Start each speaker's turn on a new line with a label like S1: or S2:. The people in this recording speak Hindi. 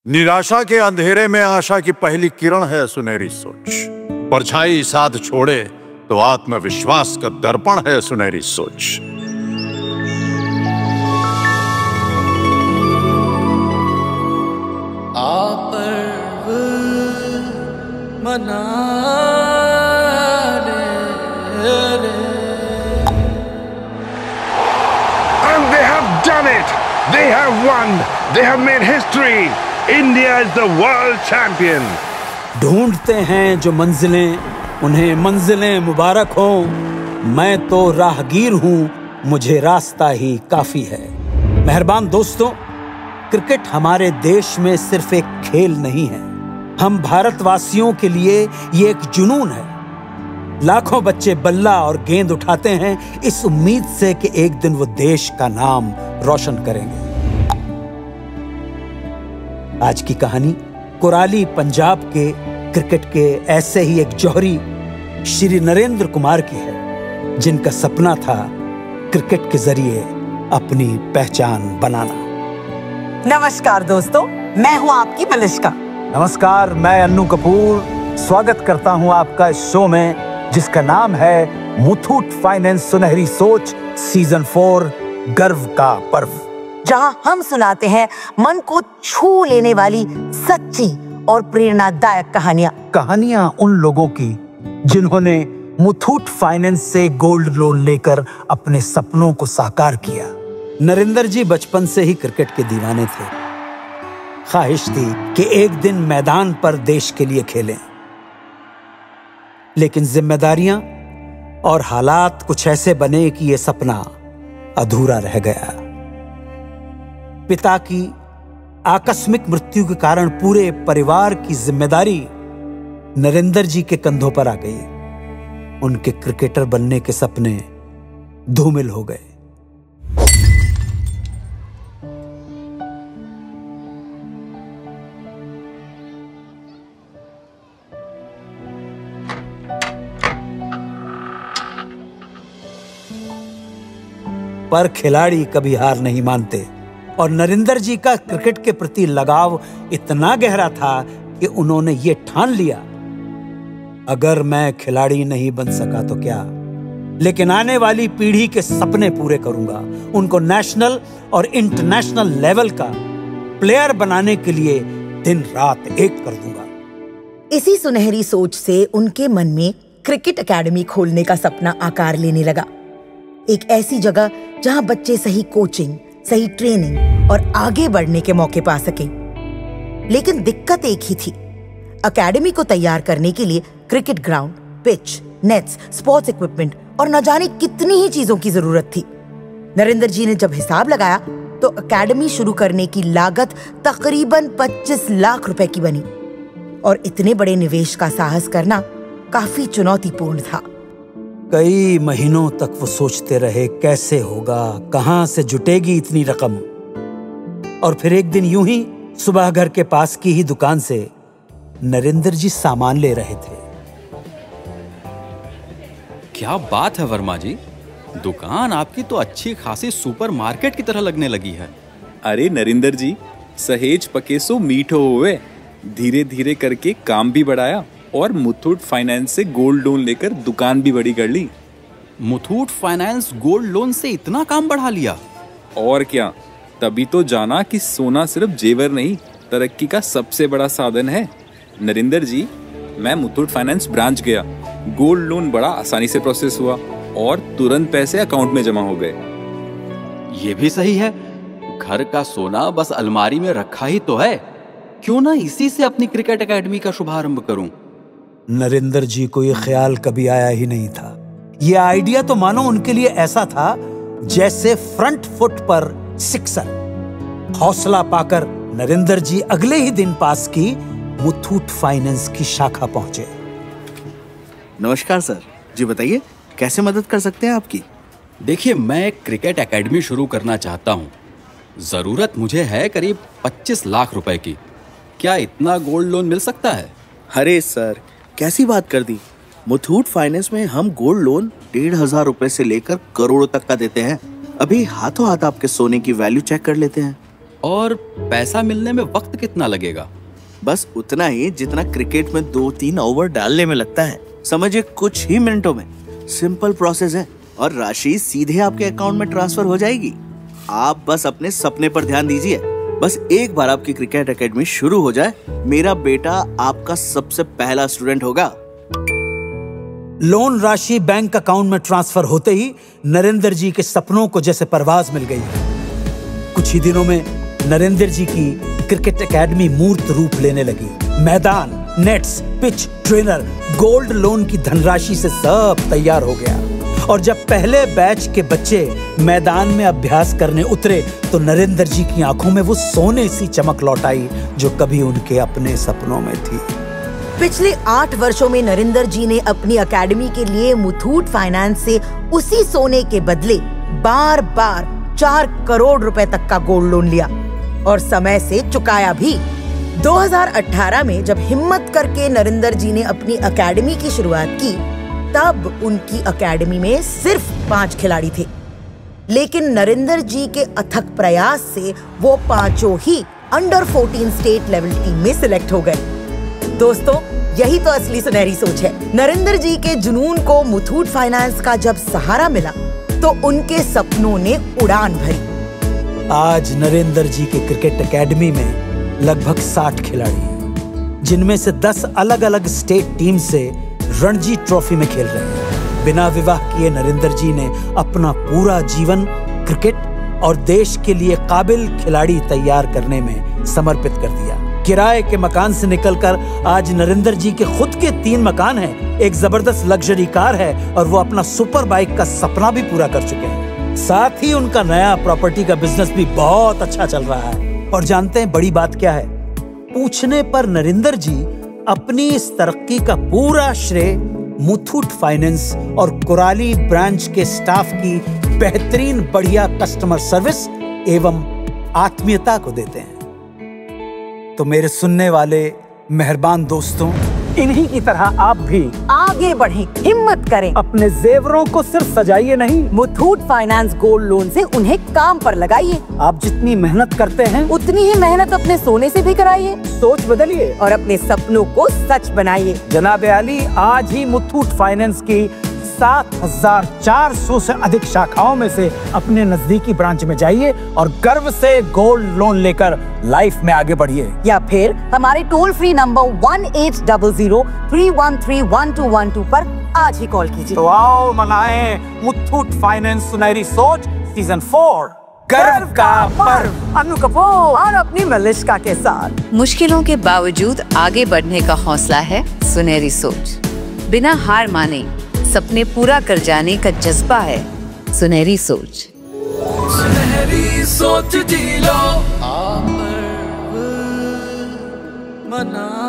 S1: निराशा के अंधेरे में आशा की पहली किरण है सुनहरी सोच। परछाई साथ छोड़े तो आत्मविश्वास का दर्पण है सुनहरी सोच।
S2: And they have done it. They have won. They have made history. India is the world champion.
S3: ढूंढते हैं जो मंजिलें, उन्हें मंजिलें मुबारक हों। मैं तो राहगीर हूँ, मुझे रास्ता ही काफी है। मेहरबान दोस्तों, क्रिकेट हमारे देश में सिर्फ एक खेल नहीं है, हम भारतवासियों के लिए ये एक जुनून है। लाखों बच्चे बल्ला और गेंद उठाते हैं इस उम्मीद से कि एक दिन वो देश का नाम रोशन करेंगे। आज की कहानी कुराली पंजाब के क्रिकेट के ऐसे ही एक जौहरी श्री नरेंद्र कुमार की है, जिनका सपना था क्रिकेट के जरिए अपनी पहचान बनाना।
S4: नमस्कार दोस्तों, मैं हूं आपकी मलिश्का।
S3: नमस्कार, मैं अन्नू कपूर स्वागत करता हूं आपका इस शो में, जिसका नाम है मुथूट फाइनेंस सुनहरी सोच सीजन 4 गर्व का पर्व,
S4: जहां हम सुनाते हैं मन को छू लेने वाली सच्ची और प्रेरणादायक कहानियां उन लोगों की जिन्होंने मुथूट फाइनेंस से गोल्ड लोन लेकर अपने सपनों को साकार किया। नरेंद्र जी बचपन से ही क्रिकेट के दीवाने थे। ख्वाहिश थी कि एक दिन मैदान पर देश के लिए खेलें, लेकिन जिम्मेदारियां और हालात कुछ ऐसे बने कि यह सपना अधूरा रह गया। पिता की आकस्मिक मृत्यु के कारण पूरे परिवार की जिम्मेदारी नरेंद्र जी के कंधों पर आ गई। उनके क्रिकेटर बनने के सपने धूमिल हो गए। पर खिलाड़ी कभी हार नहीं मानते और नरेंद्र जी का क्रिकेट के प्रति लगाव इतना गहरा था कि उन्होंने ये ठान लिया, अगर मैं खिलाड़ी नहीं बन सका तो क्या, लेकिन आने वाली पीढ़ी के सपने पूरे करूंगा। उनको नेशनल और इंटरनेशनल लेवल का प्लेयर बनाने के लिए दिन रात एक कर दूंगा। इसी सुनहरी सोच से उनके मन में क्रिकेट एकेडमी खोलने का सपना आकार लेने लगा। एक ऐसी जगह जहां बच्चे सही कोचिंग, सही ट्रेनिंग और आगे बढ़ने के मौके पा सके। लेकिन दिक्कत एक ही थी, एकेडमी को तैयार करने के लिए cricket ground, pitch, nets, sports equipment और न जाने कितनी ही चीजों की जरूरत थी। नरेंद्र जी ने जब हिसाब लगाया तो एकेडमी शुरू करने की लागत तकरीबन 25 लाख रुपए की बनी, और इतने बड़े निवेश का साहस करना काफी चुनौतीपूर्ण था।
S3: कई महीनों तक वो सोचते रहे कैसे होगा, कहां से जुटेगी इतनी रकम। और फिर एक दिन यूं ही सुबह घर के पास की ही दुकान से नरेंद्र जी सामान ले रहे थे।
S5: क्या बात है वर्मा जी, दुकान आपकी तो अच्छी खासी सुपरमार्केट की तरह लगने लगी है।
S6: अरे नरेंद्र जी, सहेज पके सो मीठो हुए, धीरे धीरे करके काम भी बढ़ाया और मुथूट फाइनेंस से गोल्ड लोन लेकर दुकान भी बड़ी कर ली।
S5: मुथूट फाइनेंस गोल्ड लोन से इतना काम बढ़ा लिया?
S6: और क्या, तभी तो जाना कि सोना सिर्फ जेवर नहीं, तरक्की का सबसे बड़ा साधन है। नरेंद्र जी, मैं मुथूट फाइनेंस ब्रांच गया, गोल्ड लोन बड़ा आसानी से प्रोसेस हुआ और तुरंत पैसे अकाउंट में जमा हो गए।
S5: ये भी सही है, घर का सोना बस अलमारी में रखा ही तो है, क्यों ना इसी से अपनी क्रिकेट एकेडमी का शुभारंभ करूं।
S3: नरेंद्र जी को यह ख्याल कभी आया ही नहीं था। यह आइडिया तो मानो उनके लिए ऐसा था जैसे फ्रंट फुट पर सिक्सर। हौसला पाकर नरेंद्र जी अगले ही दिन पास की मुथूट फाइनेंस की शाखा पहुंचे।
S7: नमस्कार सर जी, बताइए कैसे मदद कर सकते हैं आपकी।
S5: देखिए, मैं एक क्रिकेट एकेडमी शुरू करना चाहता हूँ। जरूरत मुझे है करीब 25 लाख रुपए की। क्या इतना गोल्ड लोन मिल सकता है?
S7: अरे सर, कैसी बात कर दी। मुथूट फाइनेंस में हम गोल्ड लोन 1,500 रुपए से लेकर करोड़ों तक का देते हैं। अभी हाथों हाथ आपके सोने की वैल्यू चेक कर लेते हैं।
S5: और पैसा मिलने में वक्त कितना लगेगा?
S7: बस उतना ही जितना क्रिकेट में 2-3 ओवर डालने में लगता है। समझिए कुछ ही मिनटों में। सिंपल प्रोसेस है और राशि सीधे आपके अकाउंट में ट्रांसफर हो जाएगी। आप बस अपने सपने पर ध्यान दीजिए। बस एक बार आपकी क्रिकेट एकेडमी शुरू हो जाए, मेरा बेटा आपका सबसे पहला स्टूडेंट होगा।
S3: लोन राशि बैंक अकाउंट में ट्रांसफर होते ही नरेंद्र जी के सपनों को जैसे परवाज मिल गई। कुछ ही दिनों में नरेंद्र जी की क्रिकेट एकेडमी मूर्त रूप लेने लगी। मैदान, nets, pitch, trainer, gold loan की धनराशि से सब तैयार हो गया। और जब पहले बैच के बच्चे मैदान में अभ्यास करने उतरे तो नरेंद्र जी की आंखों में वो सोने सी चमक लौट आई जो कभी उनके अपने सपनों में थी।
S8: पिछले 8 वर्षों में नरेंद्र जी ने अपनी एकेडमी के लिए मुथूट फाइनेंस से उसी सोने के बदले बार बार 4 करोड़ रुपए तक का गोल्ड लोन लिया और समय से चुकाया भी। 2018 में जब हिम्मत करके नरेंद्र जी ने अपनी एकेडमी की शुरुआत की, तब उनकी एकेडमी में सिर्फ 5 खिलाड़ी थे, लेकिन नरेंद्र जी के अथक प्रयास से वो 5 ही अंडर 14 स्टेट लेवल टीम में सिलेक्ट हो गए। दोस्तों, यही तो असली सुनहरी सोच है। नरेंद्र जी के जुनून को मुथूट फाइनेंस का जब सहारा मिला तो उनके सपनों ने उड़ान भरी।
S3: आज नरेंद्र जी के क्रिकेट एकेडमी में लगभग 60 खिलाड़ी हैं, जिनमें से 10 अलग अलग स्टेट टीम से रणजी ट्रॉफी में खेल रहे हैं। बिना विवाह किए नरेंद्र जी ने अपना पूरा जीवन क्रिकेट और देश के लिए काबिल खिलाड़ी तैयार करने में समर्पित कर दिया। किराए के मकान से निकलकर आज नरेंद्र जी के खुद के 3 मकान हैं, एक जबरदस्त लग्जरी कार है और वो अपना सुपर बाइक का सपना भी पूरा कर चुके हैं। साथ ही उनका नया प्रॉपर्टी का बिजनेस भी बहुत अच्छा चल रहा है। और जानते हैं बड़ी बात क्या है? पूछने पर नरेंद्र जी अपनी इस तरक्की का पूरा श्रेय मुथूट फाइनेंस और कुराली ब्रांच के स्टाफ की बेहतरीन बढ़िया कस्टमर सर्विस एवं आत्मीयता को देते हैं। तो मेरे सुनने वाले मेहरबान दोस्तों, इन्हीं की तरह आप भी
S8: आगे बढ़ें, हिम्मत करें,
S3: अपने जेवरों को सिर्फ सजाइए नहीं,
S8: मुथूट फाइनेंस गोल्ड लोन से उन्हें काम पर लगाइए।
S3: आप जितनी मेहनत करते हैं
S8: उतनी ही मेहनत अपने सोने से भी कराइए।
S3: सोच बदलिए
S8: और अपने सपनों को सच बनाइए।
S3: जनाब आली, आज ही मुथूट फाइनेंस की 7,400 से अधिक शाखाओं में से अपने नजदीकी ब्रांच में जाइए और गर्व से गोल्ड लोन लेकर लाइफ में आगे बढ़िए।
S8: या फिर हमारे टोल फ्री नंबर 1800-313-1212 पर आज ही कॉल कीजिए।
S3: तो आओ मनाएं मुथूट फाइनेंस सुनहरी सोच सीजन 4 गर्व का पर्व।
S8: अनु कपूर और अपनी मलिश्का के साथ
S9: मुश्किलों के बावजूद आगे बढ़ने का हौसला है सुनहरी सोच। बिना हार माने सपने पूरा कर जाने का जज्बा है सुनहरी सोच।
S10: सुनहरी सोच जी लो, मना